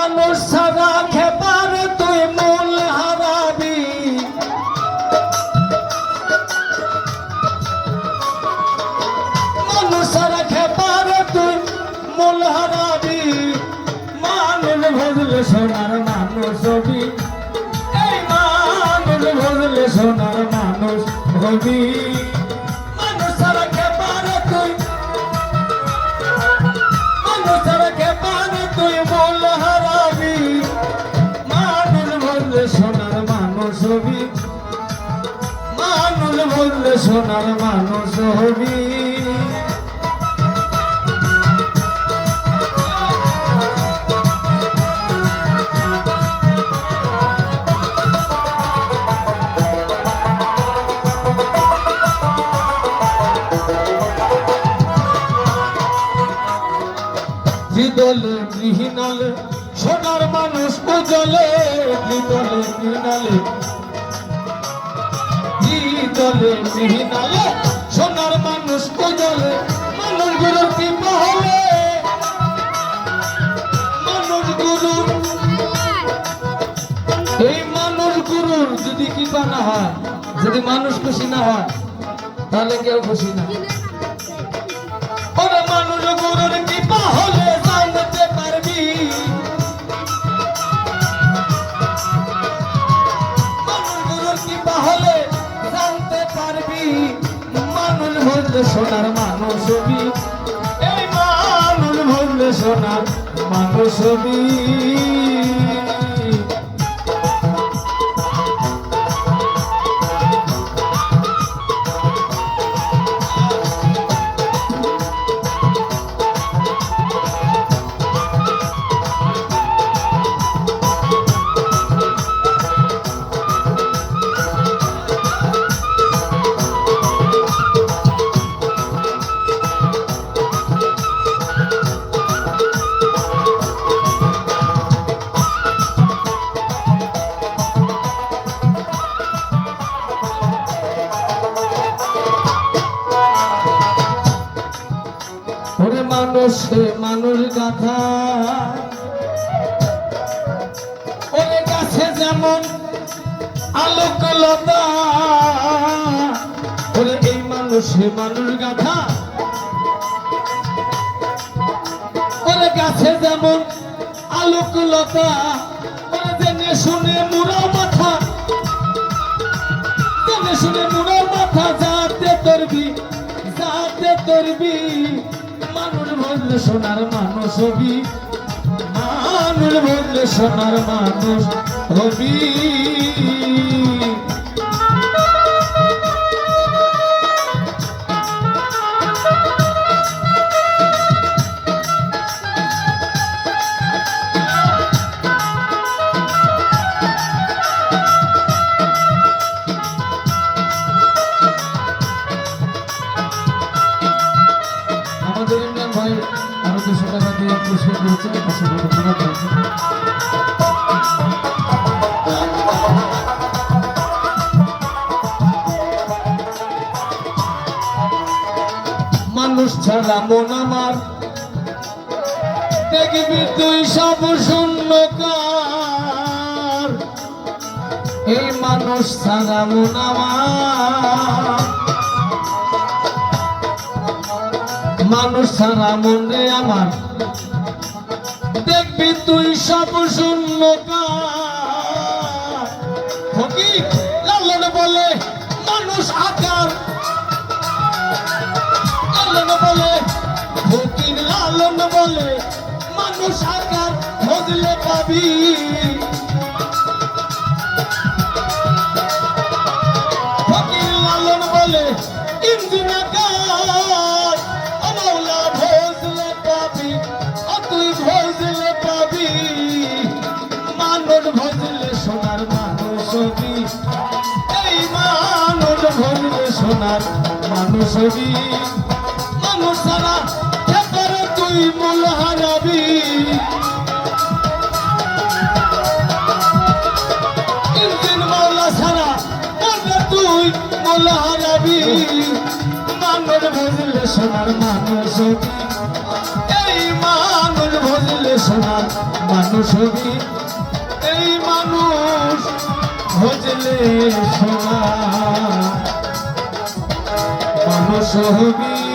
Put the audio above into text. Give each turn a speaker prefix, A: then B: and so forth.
A: মানুষ ছাড়া খেপার তুই মূল হারাবি, মানুষ ছাড়া খেপার তুই মূল হারাবি। মানুষ ভজলে সোনার মানুষ হবি, এই মানুষ ভজলে সোনার মানুষ হবি। মানুষ ছাড়া খেপার তুই, মানুষ ছাড়া খেপার তুই মূল হারাবি। মানুষ ভজলে সোনার মানুষ হবি, মানুষ ভজলে সোনার মানুষ হবি। দলে গৃহিণালে সোনার মানুষ উজলে, দলে গৃহিণালে, দলে গৃহিণালে সোনার মানুষ উজলে। মানুষ গুরুর কৃপা হলে, মানুষ গুরুর, এই মানুষ গুরুর যদি কৃপা না হয়, যদি মানুষ খুশি না হয়, তাহলে কেউ খুশি না। ওরে মানুষ গুরুর কৃপা হলে জানতে পারবি, মানুষ গুরুর কৃপা হলে জানতে পারবি। মানুষ ভজলে সোনার মানুষ হবি, এই মানুষ ভজলে সোনার মানুষ হবি। ওরে মানুষ মানুষ গাথা, ওরে গাছে যেমন আলোকলতা, ওরে এই মানুষ মানুষ গাথা, ওরে গাছে যেমন আলোকলতা। ওরে জেনে শুনে মুড়া মাথা, জেনে শুনে মুড়া মাথা, যাতে তরবি, যাতে তরবি। মানুষ ভজলে সোনার মানুষ হবি, মানুষ ভজলে সোনার মানুষ হবি। আমাদের ইমরান ভাই আরো 200 টাকা দিয়ে পুরস্কার দিয়েছেন, পাশে ধন্যবাদ দিয়েছেন। মানুষ ছাড়া মন আমার, দেখবি তুই সব শূন্যকার। এই মানুষ ছাড়া মন আমার, মানুষ ছাড়া মন রে আমার, দেখবি তুই সব শূন্যকার। ফকির লালন বলে মানুষ আকার, লালন বলে, ফকির লালন বলে মানুষ আকার, ভজলে পাবি। ফকির লালন বলে ইঞ্জিন আকার, মৌলা ভজলে পাবি, তুই ভজলে পাবি। মানুষ ভজলে সোনার মানুষ হবি, এই মানুষ ভজলে সোনার মানুষ হবি। মানুষ ছাড়া খেপার তুই মূল হারাবি, ইঞ্জিন মৌলা ছাড়া তুই মূল হারাবি। মানুষ ভজলে সোনার মানুষ হবি, এই মানুষ ভজলে সোনার মানুষ হবি, এই মানুষ ভজলে সোনার মানুষ হবি।